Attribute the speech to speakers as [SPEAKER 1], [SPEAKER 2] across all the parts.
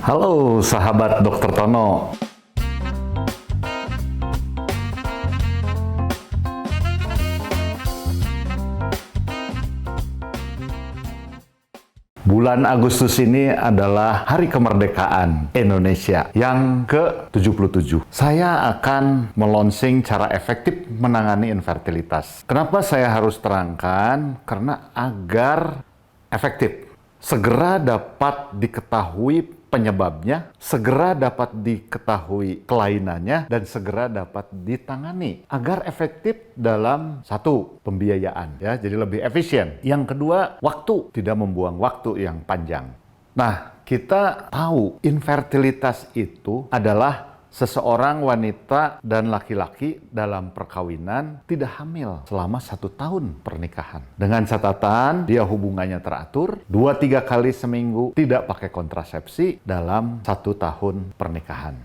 [SPEAKER 1] Halo sahabat Dokter Tono. Bulan Agustus ini adalah Hari Kemerdekaan Indonesia yang ke-77. Saya akan melonsing cara efektif menangani infertilitas. Kenapa saya harus terangkan? Karena agar efektif, segera dapat diketahui penyebabnya, segera dapat diketahui kelainannya, dan segera dapat ditangani agar efektif dalam satu, pembiayaan, ya, jadi lebih efisien. Yang kedua, waktu, tidak membuang waktu yang panjang. Nah, kita tahu infertilitas itu adalah seseorang wanita dan laki-laki dalam perkawinan tidak hamil selama 1 tahun pernikahan. Dengan catatan dia hubungannya teratur 2-3 kali seminggu, tidak pakai kontrasepsi dalam 1 tahun pernikahan.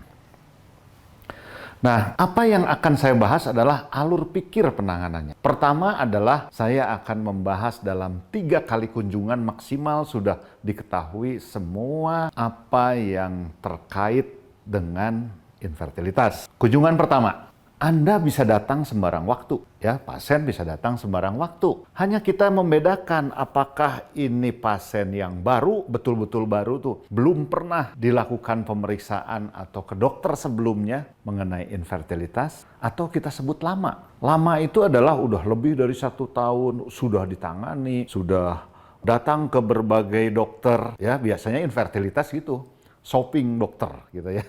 [SPEAKER 1] Nah, apa yang akan saya bahas adalah alur pikir penanganannya. Pertama adalah saya akan membahas dalam 3 kali kunjungan maksimal sudah diketahui semua apa yang terkait dengan infertilitas. Kunjungan pertama, Anda bisa datang sembarang waktu, ya, pasien bisa datang sembarang waktu. Hanya kita membedakan apakah ini pasien yang baru, betul-betul baru tuh, belum pernah dilakukan pemeriksaan atau ke dokter sebelumnya mengenai infertilitas, atau kita sebut lama. Lama itu adalah udah lebih dari 1 tahun, sudah ditangani, sudah datang ke berbagai dokter, ya, biasanya infertilitas gitu, shopping dokter gitu ya.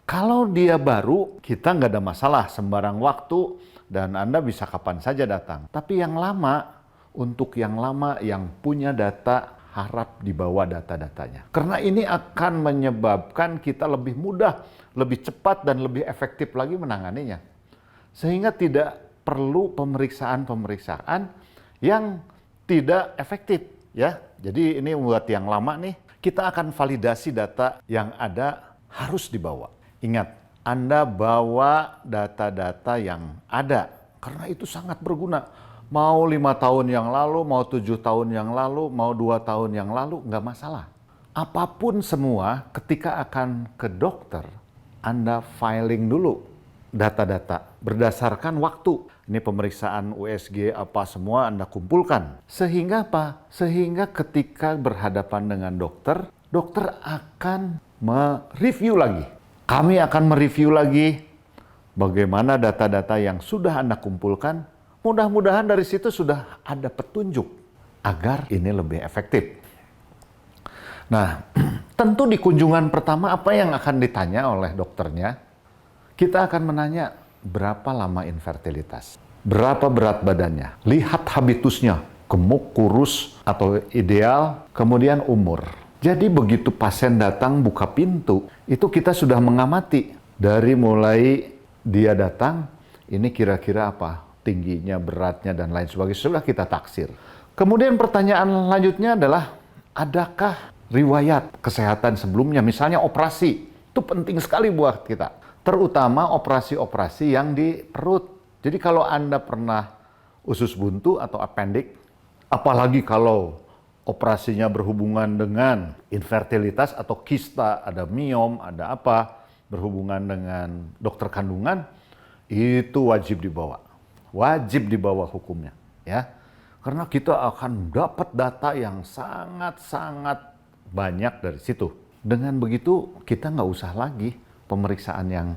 [SPEAKER 1] Kalau dia baru, kita nggak ada masalah, sembarang waktu, dan Anda bisa kapan saja datang. Tapi yang lama, untuk yang lama, yang punya data, harap dibawa data-datanya. Karena ini akan menyebabkan kita lebih mudah, lebih cepat, dan lebih efektif lagi menanganinya. Sehingga tidak perlu pemeriksaan-pemeriksaan yang tidak efektif, ya. Jadi ini buat yang lama nih, kita akan validasi data yang ada harus dibawa. Ingat, Anda bawa data-data yang ada, karena itu sangat berguna. Mau 5 tahun yang lalu, mau 7 tahun yang lalu, mau 2 tahun yang lalu, nggak masalah. Apapun semua, ketika akan ke dokter, Anda filing dulu data-data berdasarkan waktu. Ini pemeriksaan USG apa semua Anda kumpulkan. Sehingga apa? Sehingga ketika berhadapan dengan dokter, dokter akan mereview lagi. Kami akan mereview lagi bagaimana data-data yang sudah Anda kumpulkan. Mudah-mudahan dari situ sudah ada petunjuk agar ini lebih efektif. Nah, tentu di kunjungan pertama apa yang akan ditanya oleh dokternya? Kita akan menanya berapa lama infertilitas, berapa berat badannya, lihat habitusnya, gemuk, kurus, atau ideal, kemudian umur. Jadi begitu pasien datang buka pintu, itu kita sudah mengamati dari mulai dia datang, ini kira-kira apa, tingginya, beratnya, dan lain sebagainya, sudah kita taksir. Kemudian pertanyaan lanjutnya adalah, adakah riwayat kesehatan sebelumnya, misalnya operasi, itu penting sekali buat kita. Terutama operasi-operasi yang di perut. Jadi kalau Anda pernah usus buntu atau appendix, apalagi kalau operasinya berhubungan dengan infertilitas atau kista, ada miom, ada apa, berhubungan dengan dokter kandungan, itu wajib dibawa. Wajib dibawa hukumnya, ya. Karena kita akan dapat data yang sangat-sangat banyak dari situ. Dengan begitu, kita nggak usah lagi pemeriksaan yang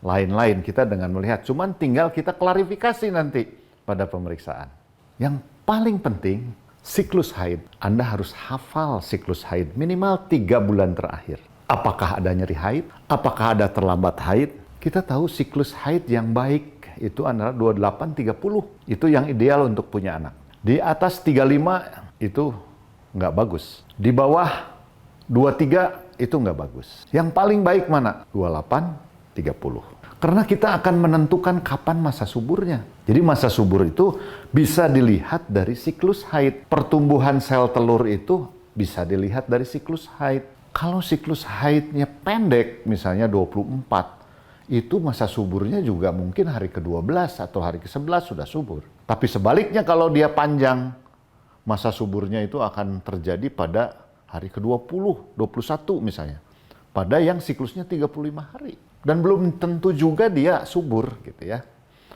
[SPEAKER 1] lain-lain. Kita dengan melihat, cuman tinggal kita klarifikasi nanti pada pemeriksaan. Yang paling penting, siklus haid. Anda harus hafal siklus haid minimal 3 bulan terakhir. Apakah ada nyeri haid? Apakah ada terlambat haid? Kita tahu siklus haid yang baik itu antara 28-30. Itu yang ideal untuk punya anak. Di atas 35 itu nggak bagus. Di bawah 23 itu nggak bagus. Yang paling baik mana? 28-30. Karena kita akan menentukan kapan masa suburnya. Jadi masa subur itu bisa dilihat dari siklus haid. Pertumbuhan sel telur itu bisa dilihat dari siklus haid. Kalau siklus haidnya pendek, misalnya 24, itu masa suburnya juga mungkin hari ke-12 atau hari ke-11 sudah subur. Tapi sebaliknya kalau dia panjang, masa suburnya itu akan terjadi pada hari ke-20, 21 misalnya. pada yang siklusnya 35 hari. Dan belum tentu juga dia subur gitu ya.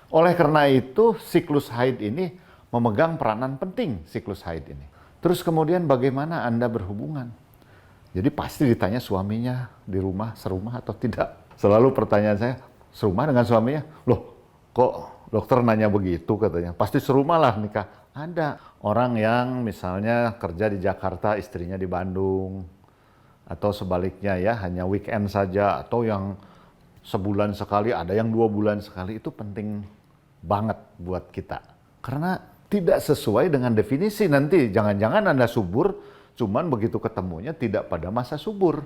[SPEAKER 1] Oleh karena itu siklus haid ini memegang peranan penting, siklus haid ini. Terus kemudian bagaimana Anda berhubungan? Jadi pasti ditanya suaminya di rumah serumah atau tidak. Selalu pertanyaan saya, serumah dengan suaminya? Loh, kok dokter nanya begitu katanya? Pasti serumah lah nikah. Ada orang yang misalnya kerja di Jakarta, istrinya di Bandung. Atau sebaliknya ya, hanya weekend saja. Atau yang sebulan sekali, ada yang 2 bulan sekali. Itu penting banget buat kita. Karena tidak sesuai dengan definisi nanti. Jangan-jangan Anda subur, cuman begitu ketemunya tidak pada masa subur.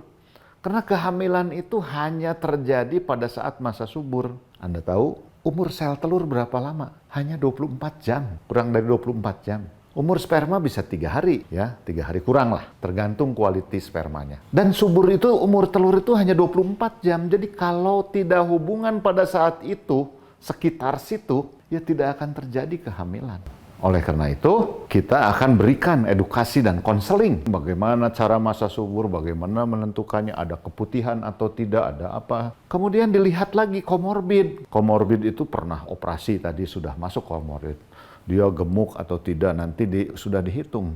[SPEAKER 1] Karena kehamilan itu hanya terjadi pada saat masa subur. Anda tahu umur sel telur berapa lama? Hanya 24 jam, kurang dari 24 jam. Umur sperma bisa 3 hari, ya 3 hari kurang lah, tergantung kualitas spermanya. Dan subur itu, umur telur itu hanya 24 jam. Jadi kalau tidak hubungan pada saat itu, sekitar situ, ya tidak akan terjadi kehamilan. Oleh karena itu, kita akan berikan edukasi dan konseling. Bagaimana cara masa subur, bagaimana menentukannya, ada keputihan atau tidak, ada apa. Kemudian dilihat lagi komorbid. Komorbid itu pernah operasi, tadi sudah masuk komorbid. Dia gemuk atau tidak, nanti sudah dihitung.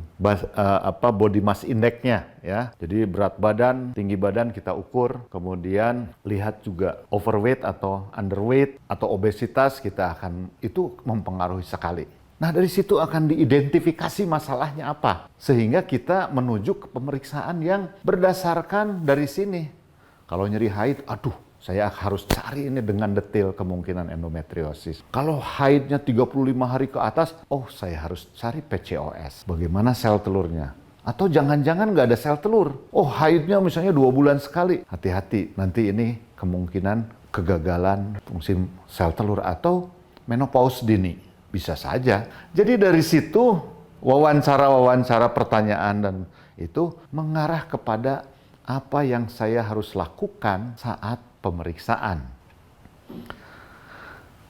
[SPEAKER 1] Body mass index-nya. Ya. Jadi berat badan, tinggi badan kita ukur. Kemudian lihat juga overweight atau underweight atau obesitas, kita akan, itu mempengaruhi sekali. Nah, dari situ akan diidentifikasi masalahnya apa. Sehingga kita menuju ke pemeriksaan yang berdasarkan dari sini. Kalau nyeri haid, aduh, saya harus cari ini dengan detail kemungkinan endometriosis. Kalau haidnya 35 hari ke atas, oh saya harus cari PCOS. Bagaimana sel telurnya? Atau jangan-jangan nggak ada sel telur. Oh, haidnya misalnya 2 bulan sekali. Hati-hati, nanti ini kemungkinan kegagalan fungsi sel telur atau menopause dini. Bisa saja. Jadi dari situ wawancara pertanyaan dan itu mengarah kepada apa yang saya harus lakukan saat pemeriksaan.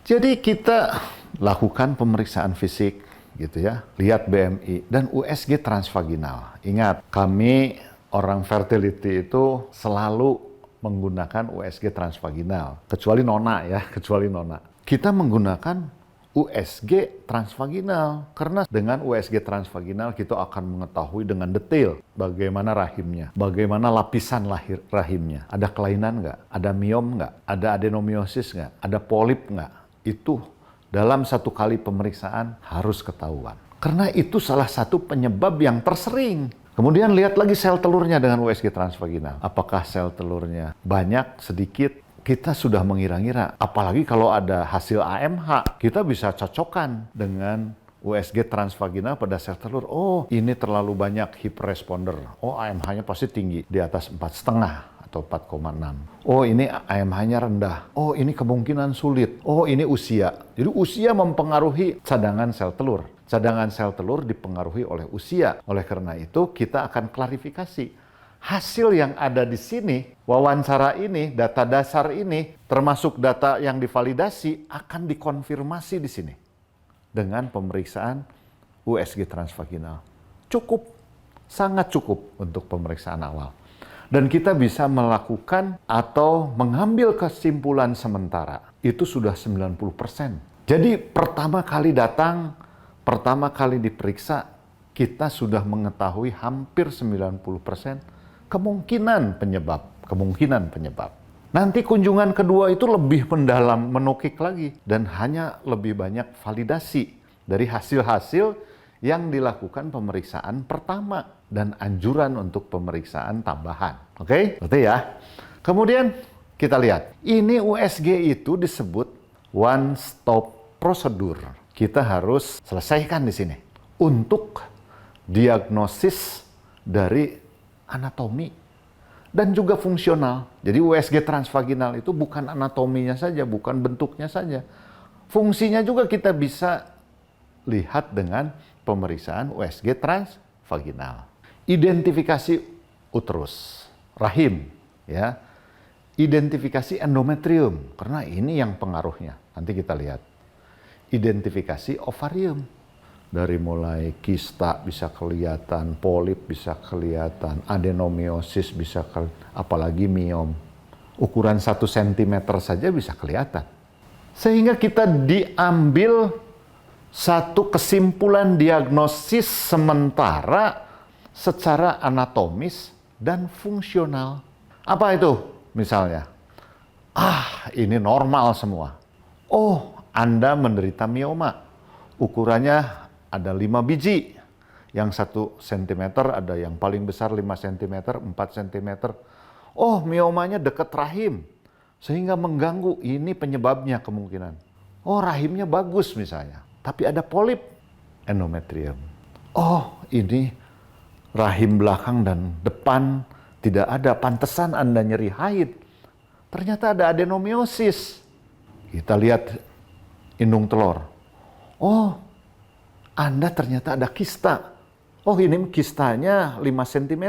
[SPEAKER 1] Jadi kita lakukan pemeriksaan fisik gitu ya, lihat BMI dan USG transvaginal. Ingat, kami orang fertility itu selalu menggunakan USG transvaginal, kecuali nona ya, kecuali nona. Kita menggunakan USG transvaginal, karena dengan USG transvaginal kita akan mengetahui dengan detail bagaimana rahimnya, bagaimana lapisan rahimnya, ada kelainan nggak, ada miom nggak, ada adenomiosis nggak, ada polip nggak. Itu dalam 1 kali pemeriksaan harus ketahuan. Karena itu salah satu penyebab yang tersering. Kemudian lihat lagi sel telurnya dengan USG transvaginal. Apakah sel telurnya banyak, sedikit? Kita sudah mengira-ngira, apalagi kalau ada hasil AMH, kita bisa cocokkan dengan USG transvaginal pada sel telur. Oh, ini terlalu banyak hiperresponder. Oh, AMH-nya pasti tinggi, di atas 4,5 atau 4,6. Oh, ini AMH-nya rendah. Oh, ini kemungkinan sulit. Oh, ini usia. Jadi usia mempengaruhi cadangan sel telur. Cadangan sel telur dipengaruhi oleh usia. Oleh karena itu, kita akan klarifikasi. Hasil yang ada di sini, wawancara ini, data dasar ini, termasuk data yang divalidasi, akan dikonfirmasi di sini dengan pemeriksaan USG transvaginal. Cukup, sangat cukup untuk pemeriksaan awal. Dan kita bisa melakukan atau mengambil kesimpulan sementara. Itu sudah 90%. Jadi pertama kali datang, pertama kali diperiksa, kita sudah mengetahui hampir 90% kemungkinan penyebab. Nanti kunjungan kedua itu lebih mendalam, menukik lagi. Dan hanya lebih banyak validasi dari hasil-hasil yang dilakukan pemeriksaan pertama. Dan anjuran untuk pemeriksaan tambahan. Oke? Berarti ya. Kemudian kita lihat. Ini USG itu disebut one stop procedure. Kita harus selesaikan di sini. Untuk diagnosis dari anatomi dan juga fungsional. Jadi USG transvaginal itu bukan anatominya saja, bukan bentuknya saja. Fungsinya juga kita bisa lihat dengan pemeriksaan USG transvaginal. Identifikasi uterus, rahim, ya. Identifikasi endometrium, karena ini yang pengaruhnya. Nanti kita lihat. Identifikasi ovarium. Dari mulai kista bisa kelihatan, polip bisa kelihatan, adenomiosis bisa kelihatan, apalagi miom. Ukuran 1 cm saja bisa kelihatan. Sehingga kita diambil satu kesimpulan diagnosis sementara secara anatomis dan fungsional. Apa itu? Misalnya, ini normal semua. Oh, Anda menderita mioma. Ukurannya ada 5 biji. Yang 1 cm, ada yang paling besar 5 cm, 4 cm. Oh, miomanya dekat rahim. Sehingga mengganggu, ini penyebabnya kemungkinan. Oh, rahimnya bagus misalnya. Tapi ada polip, endometrium. Oh, ini rahim belakang dan depan tidak ada, pantesan Anda nyeri haid. Ternyata ada adenomiosis. Kita lihat indung telur. Oh, Anda ternyata ada kista. Oh, ini kistanya 5 cm.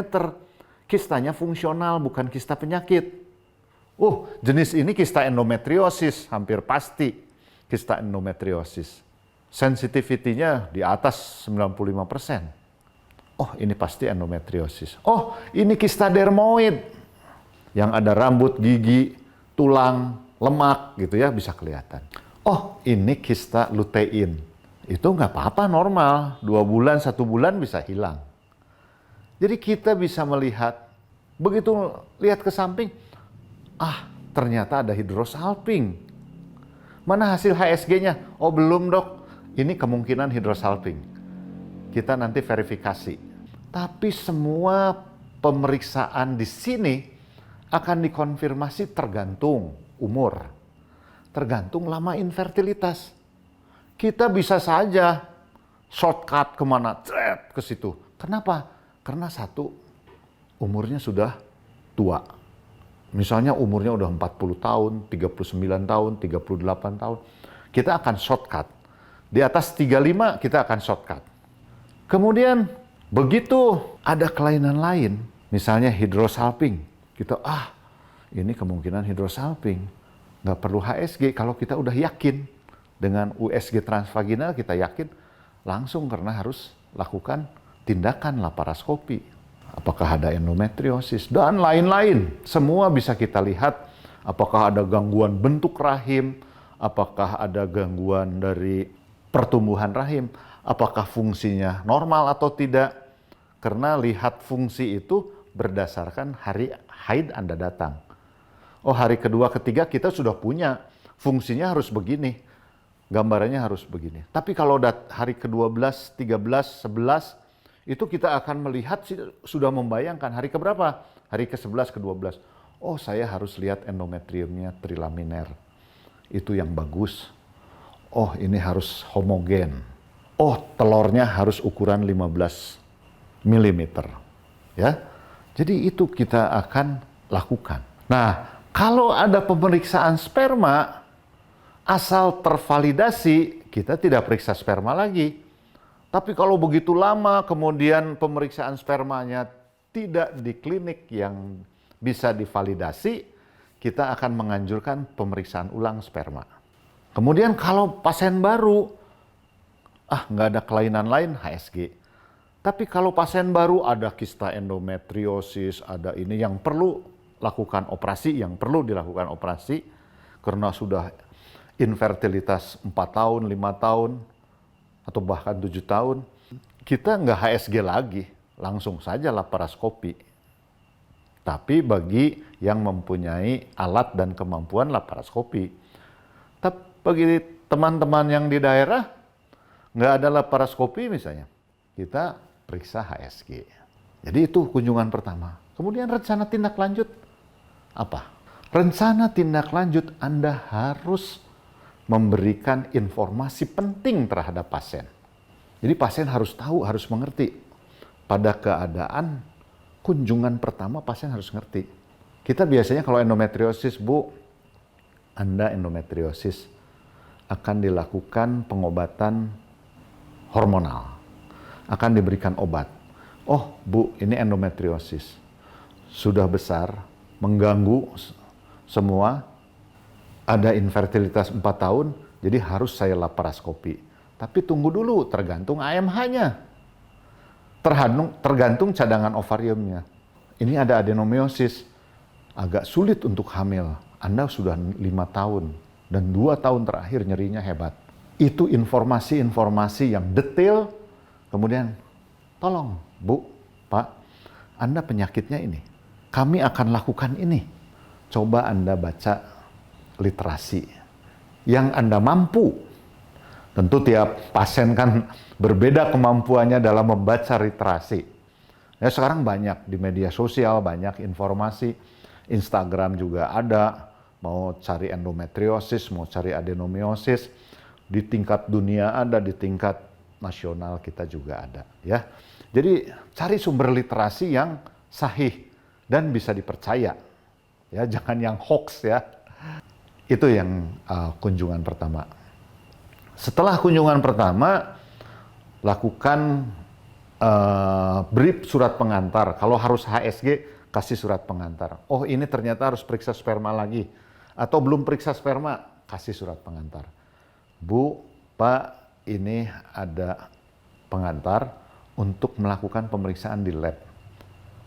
[SPEAKER 1] Kistanya fungsional, bukan kista penyakit. Oh, jenis ini kista endometriosis, hampir pasti kista endometriosis. Sensitivity-nya di atas 95%. Oh, ini pasti endometriosis. Oh, ini kista dermoid. Yang ada rambut, gigi, tulang, lemak gitu ya, bisa kelihatan. Oh, ini kista lutein. Itu nggak apa-apa, normal. 2 bulan, 1 bulan bisa hilang. Jadi kita bisa melihat, begitu lihat ke samping, ternyata ada hidrosalping. Mana hasil HSG-nya? Oh, belum dok, ini kemungkinan hidrosalping. Kita nanti verifikasi. Tapi semua pemeriksaan di sini akan dikonfirmasi tergantung umur. Tergantung lama infertilitas. Kita bisa saja shortcut kemana, ke situ. Kenapa? Karena satu, umurnya sudah tua. Misalnya umurnya udah 40 tahun, 39 tahun, 38 tahun. Kita akan shortcut. Di atas 35 kita akan shortcut. Kemudian begitu ada kelainan lain, misalnya hidrosalping. Kita, ini kemungkinan hidrosalping. Nggak perlu HSG kalau kita udah yakin. Dengan USG transvaginal kita yakin langsung, karena harus lakukan tindakan laparoskopi. Apakah ada endometriosis dan lain-lain. Semua bisa kita lihat apakah ada gangguan bentuk rahim, apakah ada gangguan dari pertumbuhan rahim, apakah fungsinya normal atau tidak. Karena lihat fungsi itu berdasarkan hari haid Anda datang. Oh, hari kedua, ketiga kita sudah punya fungsinya harus begini. Gambarannya harus begini. Tapi kalau hari ke-12, 13, 11, itu kita akan melihat, sudah membayangkan hari keberapa? Hari ke-11, ke-12. Oh, saya harus lihat endometriumnya trilaminar. Itu yang bagus. Oh, ini harus homogen. Oh, telurnya harus ukuran 15 mm. Ya. Jadi itu kita akan lakukan. Nah, kalau ada pemeriksaan sperma, asal tervalidasi, kita tidak periksa sperma lagi. Tapi kalau begitu lama, kemudian pemeriksaan spermanya tidak di klinik yang bisa divalidasi, kita akan menganjurkan pemeriksaan ulang sperma. Kemudian kalau pasien baru, nggak ada kelainan lain, HSG. Tapi kalau pasien baru ada kista endometriosis, ada ini yang perlu lakukan operasi, karena sudah infertilitas 4 tahun, 5 tahun, atau bahkan 7 tahun, kita nggak HSG lagi, langsung saja laparoskopi. Tapi bagi yang mempunyai alat dan kemampuan laparoskopi. Tapi bagi teman-teman yang di daerah, nggak ada laparoskopi misalnya, kita periksa HSG. Jadi itu kunjungan pertama. Kemudian rencana tindak lanjut apa? Rencana tindak lanjut Anda harus memberikan informasi penting terhadap pasien. Jadi pasien harus tahu, harus mengerti. Pada keadaan kunjungan pertama pasien harus ngerti. Kita biasanya kalau endometriosis, Bu, Anda endometriosis, akan dilakukan pengobatan hormonal. Akan diberikan obat. Oh, Bu, ini endometriosis. Sudah besar, mengganggu semua, ada infertilitas 4 tahun, jadi harus saya laparoskopi. Tapi tunggu dulu, tergantung AMH-nya. Tergantung cadangan ovariumnya. Ini ada adenomiosis, agak sulit untuk hamil. Anda sudah 5 tahun dan 2 tahun terakhir nyerinya hebat. Itu informasi-informasi yang detail. Kemudian, tolong Bu, Pak, Anda penyakitnya ini. Kami akan lakukan ini. Coba Anda baca literasi yang Anda mampu. Tentu tiap pasien kan berbeda kemampuannya dalam membaca literasi. Ya sekarang banyak di media sosial, banyak informasi. Instagram juga ada, mau cari endometriosis, mau cari adenomiosis. Di tingkat dunia ada, di tingkat nasional kita juga ada. Ya, jadi cari sumber literasi yang sahih dan bisa dipercaya. Ya, jangan yang hoax ya. Itu yang kunjungan pertama. Setelah kunjungan pertama, lakukan brief surat pengantar. Kalau harus HSG, kasih surat pengantar. Oh ini ternyata harus periksa sperma lagi. Atau belum periksa sperma, kasih surat pengantar. Bu, Pak, ini ada pengantar untuk melakukan pemeriksaan di lab.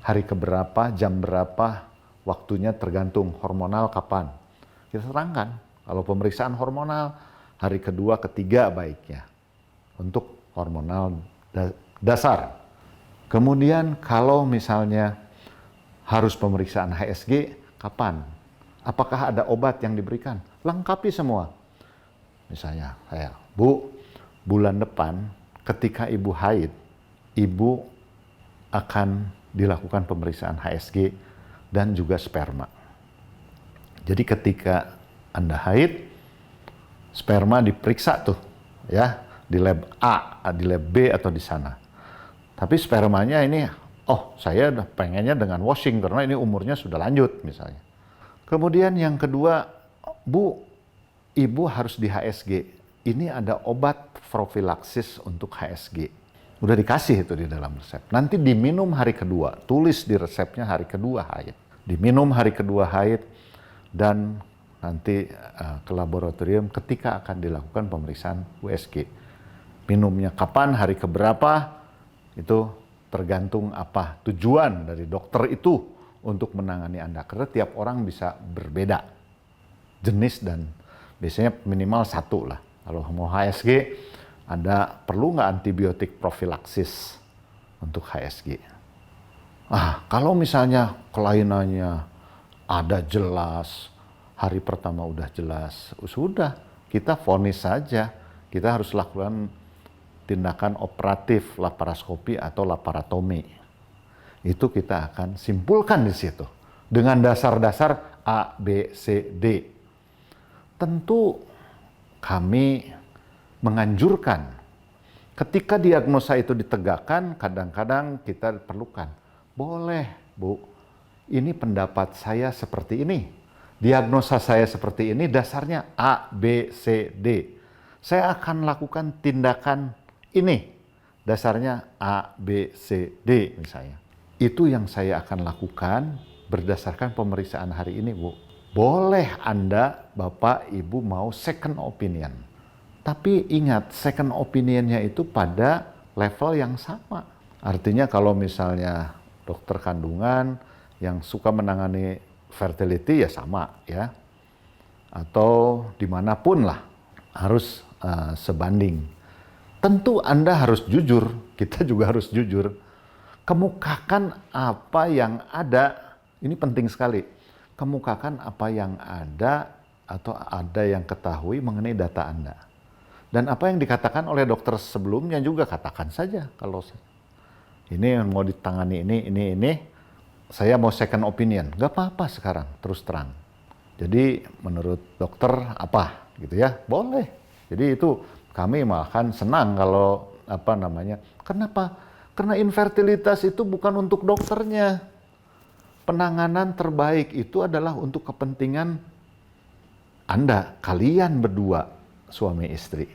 [SPEAKER 1] Hari keberapa, jam berapa, waktunya tergantung hormonal kapan. Kita terangkan, kalau pemeriksaan hormonal, hari kedua, ketiga baiknya untuk hormonal dasar. Kemudian kalau misalnya harus pemeriksaan HSG, kapan? Apakah ada obat yang diberikan? Lengkapi semua. Misalnya saya, Bu, bulan depan ketika Ibu haid, Ibu akan dilakukan pemeriksaan HSG dan juga sperma. Jadi ketika Anda haid, sperma diperiksa tuh, ya, di lab A, di lab B atau di sana. Tapi spermanya ini, oh saya pengennya dengan washing karena ini umurnya sudah lanjut misalnya. Kemudian yang kedua, Bu, Ibu harus di HSG. Ini ada obat profilaksis untuk HSG. Udah dikasih itu di dalam resep. Nanti diminum hari kedua, tulis di resepnya hari kedua haid. Diminum hari kedua haid dan nanti ke laboratorium ketika akan dilakukan pemeriksaan USG. Minumnya kapan, hari keberapa, itu tergantung apa tujuan dari dokter itu untuk menangani Anda. Karena tiap orang bisa berbeda jenis dan biasanya minimal 1 lah. Kalau mau HSG, Anda perlu nggak antibiotik profilaksis untuk HSG? Kalau misalnya kelainannya ada jelas, hari pertama udah jelas, sudah kita vonis saja. Kita harus lakukan tindakan operatif laparoskopi atau laparotomi. Itu kita akan simpulkan di situ dengan dasar-dasar A, B, C, D. Tentu kami menganjurkan ketika diagnosa itu ditegakkan, kadang-kadang kita perlukan. Boleh, Bu, ini pendapat saya seperti ini. Diagnosa saya seperti ini, dasarnya A, B, C, D. Saya akan lakukan tindakan ini. Dasarnya A, B, C, D misalnya. Itu yang saya akan lakukan berdasarkan pemeriksaan hari ini, Bu. Boleh Anda, Bapak, Ibu mau second opinion. Tapi ingat, second opinionnya itu pada level yang sama. Artinya kalau misalnya dokter kandungan yang suka menangani fertility ya sama ya, atau dimanapun lah harus sebanding. Tentu Anda harus jujur, kita juga harus jujur. Kemukakan apa yang ada, ini penting sekali. Kemukakan apa yang ada atau ada yang ketahui mengenai data Anda. Dan apa yang dikatakan oleh dokter sebelumnya juga katakan saja. Kalau ini mau ditangani ini, saya mau second opinion, nggak apa-apa sekarang, terus terang. Jadi menurut dokter apa gitu ya, boleh. Jadi itu kami makan senang kalau kenapa? Karena infertilitas itu bukan untuk dokternya. Penanganan terbaik itu adalah untuk kepentingan Anda, kalian berdua, suami istri.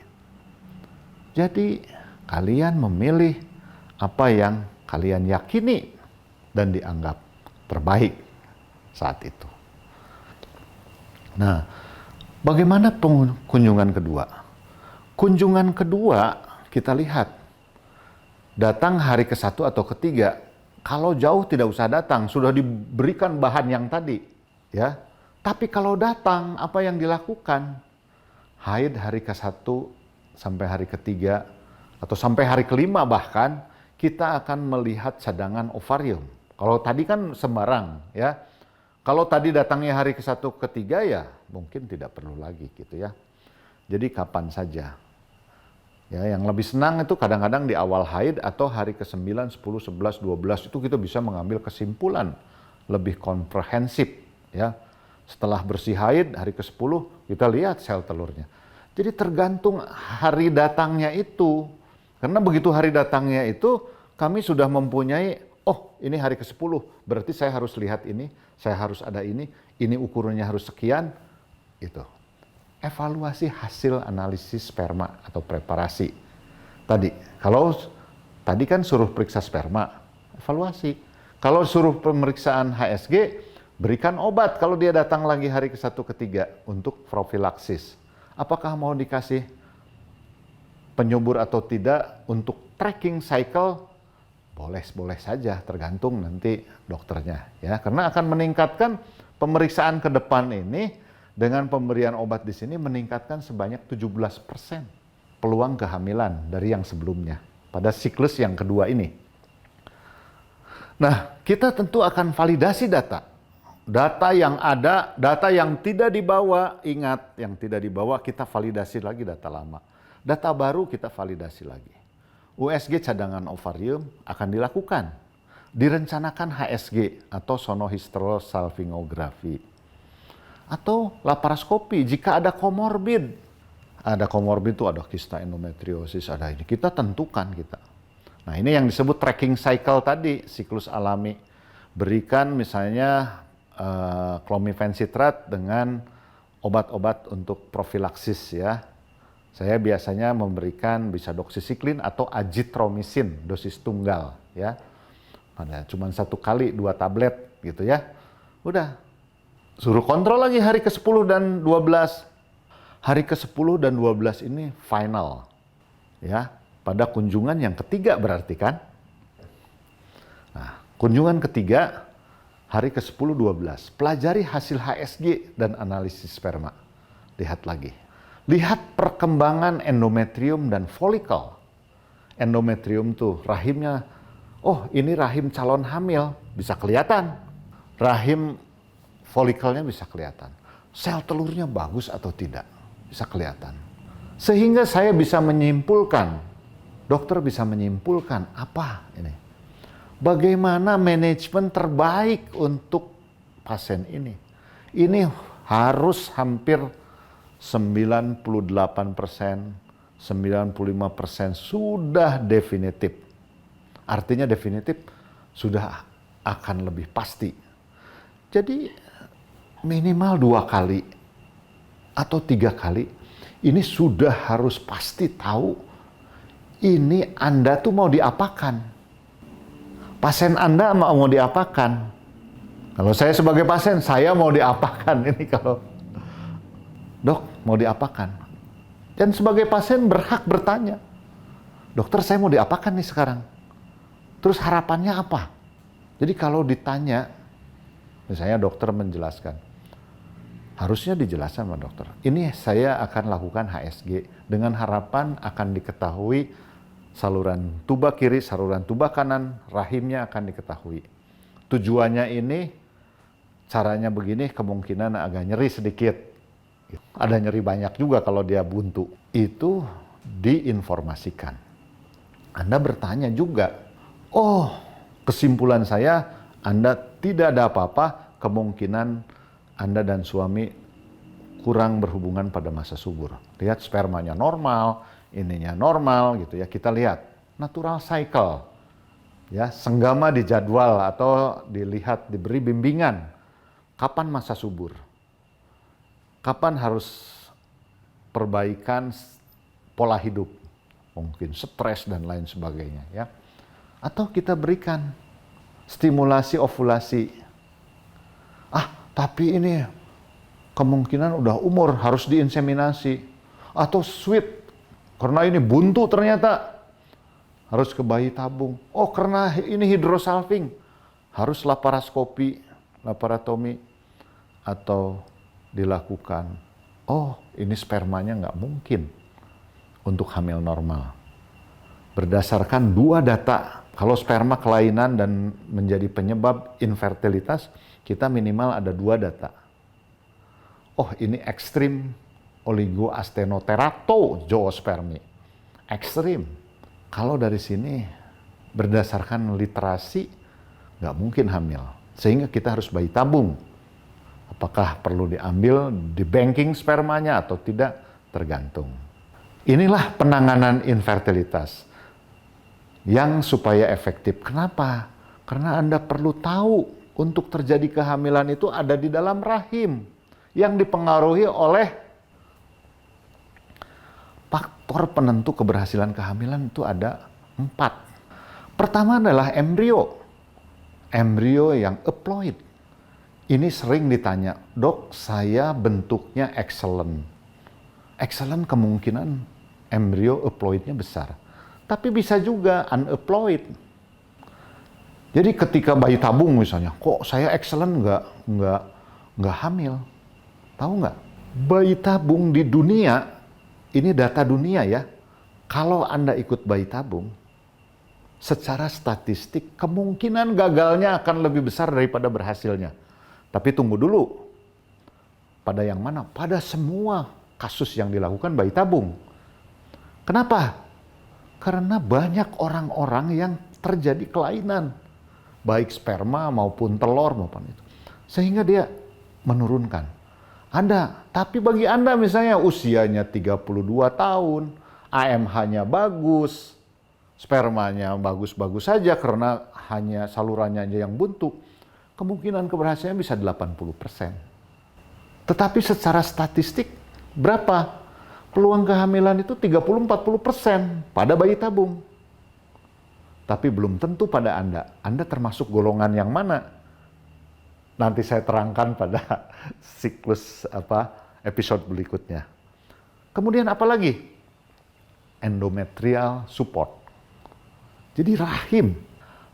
[SPEAKER 1] Jadi kalian memilih apa yang kalian yakini dan dianggap terbaik saat itu. Nah, bagaimana kunjungan kedua? Kunjungan kedua, kita lihat, datang hari ke-1 atau ke-3, kalau jauh tidak usah datang, sudah diberikan bahan yang tadi. Ya. Tapi kalau datang, apa yang dilakukan? Haid hari ke-1 sampai hari ke-3, atau sampai hari ke-5 bahkan, kita akan melihat cadangan ovarium. Kalau tadi kan sembarang, ya. Kalau tadi datangnya hari ke-1, ke-3, ya mungkin tidak perlu lagi gitu ya. Jadi kapan saja. Ya, yang lebih senang itu kadang-kadang di awal haid atau hari ke-9, 10, 11, 12 itu kita bisa mengambil kesimpulan lebih komprehensif ya. Setelah bersih haid hari ke-10 kita lihat sel telurnya. Jadi tergantung hari datangnya itu. Karena begitu hari datangnya itu kami sudah mempunyai, oh ini hari ke-10 berarti saya harus lihat ini, saya harus ada ini ukurannya harus sekian itu. Evaluasi hasil analisis sperma atau preparasi. Tadi, kalau tadi kan suruh periksa sperma, evaluasi. Kalau suruh pemeriksaan HSG, berikan obat kalau dia datang lagi hari ke-1, ke-3 untuk profilaksis. Apakah mau dikasih penyubur atau tidak untuk tracking cycle? Boleh saja, tergantung nanti dokternya ya. Karena akan meningkatkan pemeriksaan ke depan ini. Dengan pemberian obat di sini meningkatkan sebanyak 17% peluang kehamilan dari yang sebelumnya pada siklus yang kedua ini. Nah, kita tentu akan validasi data. Data yang ada, data yang tidak dibawa, ingat yang tidak dibawa kita validasi lagi data lama. Data baru kita validasi lagi. USG cadangan ovarium akan dilakukan. Direncanakan HSG atau sonohysterosalpingografi. Atau laparoskopi jika ada komorbid. Ada komorbid itu ada kista endometriosis, ada ini. Kita tentukan kita. Nah ini yang disebut tracking cycle tadi, siklus alami. Berikan misalnya clomiphene dengan obat-obat untuk profilaksis ya. Saya biasanya memberikan bisa doxycycline atau azithromycin dosis tunggal ya. Cuma 1 kali 2 tablet gitu ya. Udah. Suruh kontrol lagi hari ke-10 dan 12. Hari ke-10 dan 12 ini final. Ya, pada kunjungan yang ketiga berarti kan. Nah, kunjungan ketiga hari ke-10, 12. Pelajari hasil HSG dan analisis sperma. Lihat lagi. Lihat perkembangan endometrium dan folikel. Endometrium tuh rahimnya, oh ini rahim calon hamil, bisa kelihatan. Rahim folikelnya bisa kelihatan. Sel telurnya bagus atau tidak, bisa kelihatan. Sehingga saya bisa menyimpulkan, dokter bisa menyimpulkan apa ini. Bagaimana manajemen terbaik untuk pasien ini. Ini harus hampir 98%, 95% sudah definitif. Artinya definitif sudah akan lebih pasti. Jadi minimal 2 kali atau 3 kali ini sudah harus pasti tahu ini Anda tuh mau diapakan. Pasien Anda mau diapakan. Kalau saya sebagai pasien, saya mau diapakan ini kalau dok mau diapakan. Dan sebagai pasien berhak bertanya, dokter saya mau diapakan nih sekarang. Terus harapannya apa? Jadi kalau ditanya, misalnya dokter menjelaskan, harusnya dijelaskan sama dokter. Ini saya akan lakukan HSG dengan harapan akan diketahui saluran tuba kiri, saluran tuba kanan, rahimnya akan diketahui. Tujuannya ini, caranya begini, kemungkinan agak nyeri sedikit. Ada nyeri banyak juga kalau dia buntu. Itu diinformasikan. Anda bertanya juga, oh kesimpulan saya Anda tidak ada apa-apa, kemungkinan Anda dan suami kurang berhubungan pada masa subur. Lihat spermanya normal, ininya normal gitu ya. Kita lihat natural cycle. Ya, senggama dijadwal atau dilihat diberi bimbingan kapan masa subur. Kapan harus perbaikan pola hidup. Mungkin stres dan lain sebagainya ya. Atau kita berikan stimulasi ovulasi. Tapi ini kemungkinan udah umur harus diinseminasi. Atau sweet karena ini buntu ternyata harus ke bayi tabung. Oh, karena ini hidrosalping harus laparoskopi, laparotomi atau dilakukan. Oh, ini spermanya nggak mungkin untuk hamil normal. Berdasarkan 2 data, kalau sperma kelainan dan menjadi penyebab infertilitas, kita minimal ada 2 data. Oh, ini ekstrim oligoastenoterato-zoospermi. Ekstrim. Kalau dari sini, berdasarkan literasi, nggak mungkin hamil. Sehingga kita harus bayi tabung. Apakah perlu diambil di banking spermanya atau tidak, tergantung. Inilah penanganan infertilitas yang supaya efektif. Kenapa? Karena Anda perlu tahu untuk terjadi kehamilan itu ada di dalam rahim yang dipengaruhi oleh faktor penentu keberhasilan kehamilan itu ada 4. Pertama adalah embrio. Embrio yang haploid. Ini sering ditanya, dok saya bentuknya excellent. Excellent kemungkinan embrio haploidnya besar. Tapi bisa juga unhaploid. Jadi ketika bayi tabung misalnya, kok saya excellent nggak hamil. Tahu nggak? Bayi tabung di dunia, ini data dunia ya. Kalau Anda ikut bayi tabung, secara statistik kemungkinan gagalnya akan lebih besar daripada berhasilnya. Tapi tunggu dulu. Pada yang mana? Pada semua kasus yang dilakukan bayi tabung. Kenapa? Karena banyak orang-orang yang terjadi kelainan, baik sperma maupun telur maupun itu. Sehingga dia menurunkan. Tapi bagi Anda misalnya usianya 32 tahun, AMH-nya bagus, spermanya bagus-bagus saja karena hanya salurannya aja yang buntu, kemungkinan keberhasilan bisa 80%. Tetapi secara statistik berapa? Peluang kehamilan itu 30-40% pada bayi tabung. Tapi belum tentu pada Anda. Anda termasuk golongan yang mana? Nanti saya terangkan pada siklus episode berikutnya. Kemudian apa lagi? Endometrial support. Jadi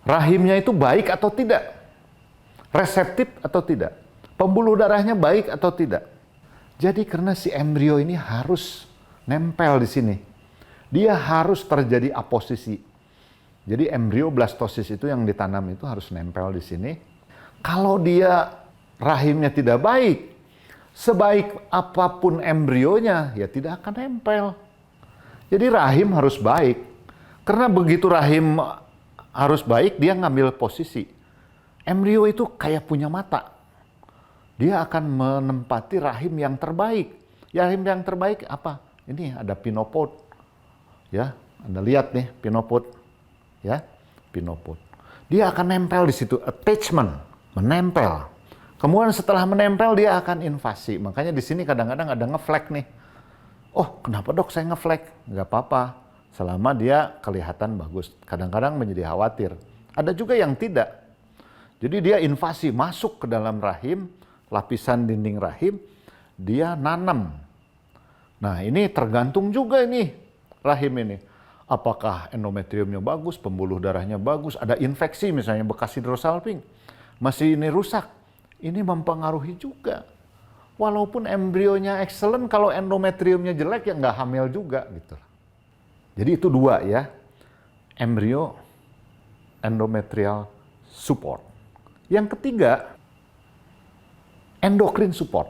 [SPEAKER 1] rahimnya itu baik atau tidak? Reseptif atau tidak? Pembuluh darahnya baik atau tidak? Jadi karena si embrio ini harus nempel di sini. Dia harus terjadi aposisi. Jadi embrioblastosis itu yang ditanam itu harus nempel di sini. Kalau dia rahimnya tidak baik, sebaik apapun embrionya, ya tidak akan nempel. Jadi rahim harus baik. Karena begitu rahim harus baik, dia ngambil posisi. Embrio itu kayak punya mata. Dia akan menempati rahim yang terbaik. Ya, rahim yang terbaik apa? Ini ada pinopod. Ya, Anda lihat nih pinopod. Ya, pinopod. Dia akan nempel di situ, attachment, menempel. Kemudian setelah menempel dia akan invasi. Makanya di sini kadang-kadang ada ngeflek nih. Oh, kenapa dok saya ngeflek? Nggak apa-apa, selama dia kelihatan bagus. Kadang-kadang menjadi khawatir. Ada juga yang tidak. Jadi dia invasi masuk ke dalam rahim, lapisan dinding rahim, dia nanam. Nah ini tergantung juga ini rahim ini. Apakah endometriumnya bagus, pembuluh darahnya bagus, ada infeksi misalnya bekas hidrosalping, masih ini rusak. Ini mempengaruhi juga. Walaupun embrionya excellent, kalau endometriumnya jelek ya nggak hamil juga gitu. Jadi itu 2 ya, embrio, endometrial support. Yang ketiga, endocrine support.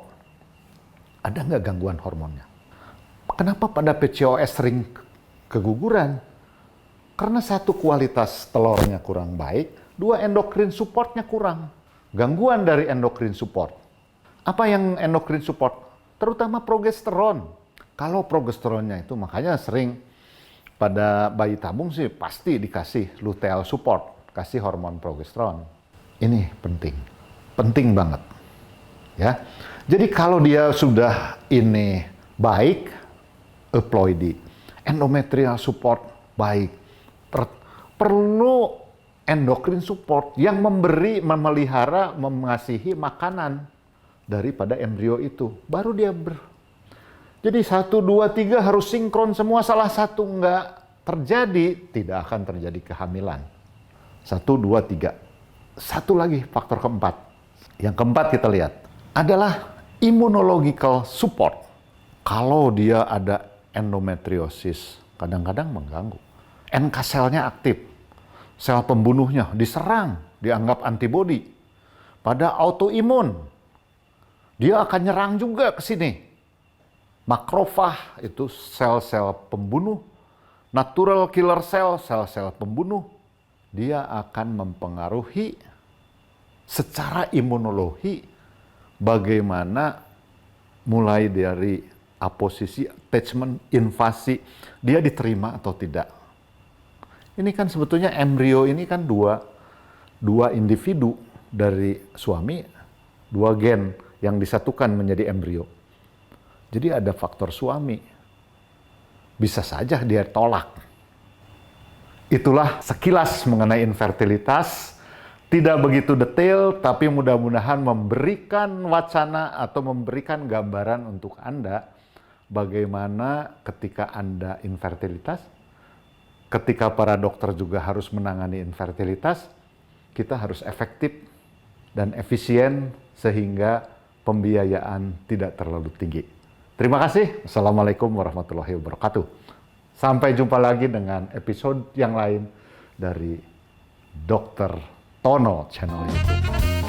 [SPEAKER 1] Ada nggak gangguan hormonnya? Kenapa pada PCOS sering keguguran? Karena 1 kualitas telurnya kurang baik, 2 endocrine supportnya kurang. Gangguan dari endocrine support. Apa yang endocrine support? Terutama progesteron. Kalau progesteronnya itu makanya sering pada bayi tabung sih pasti dikasih luteal support, kasih hormon progesteron. Ini penting banget. Ya. Jadi kalau dia sudah ini baik, haploidi, endometrial support baik, perlu endocrine support yang memelihara, mengasihi makanan daripada embrio itu. Baru dia Jadi 1, 2, 3 harus sinkron semua, salah satu nggak terjadi, tidak akan terjadi kehamilan. 1, 2, 3. Satu lagi faktor keempat. Yang keempat kita lihat adalah immunological support. Kalau dia ada endometriosis, kadang-kadang mengganggu. NK selnya aktif, sel pembunuhnya diserang, dianggap antibodi. Pada autoimun, dia akan nyerang juga ke sini. Makrofag itu sel-sel pembunuh, natural killer cell, sel-sel pembunuh, dia akan mempengaruhi secara imunologi bagaimana mulai dari aposisi, attachment, invasi, dia diterima atau tidak. Ini kan sebetulnya embrio ini kan dua individu dari suami, 2 gen yang disatukan menjadi embrio. Jadi ada faktor suami. Bisa saja dia tolak. Itulah sekilas mengenai infertilitas. Tidak begitu detail, tapi mudah-mudahan memberikan wacana atau memberikan gambaran untuk Anda bagaimana ketika Anda infertilitas, ketika para dokter juga harus menangani infertilitas, kita harus efektif dan efisien sehingga pembiayaan tidak terlalu tinggi. Terima kasih. Assalamualaikum warahmatullahi wabarakatuh. Sampai jumpa lagi dengan episode yang lain dari Dr. Tono channel YouTube.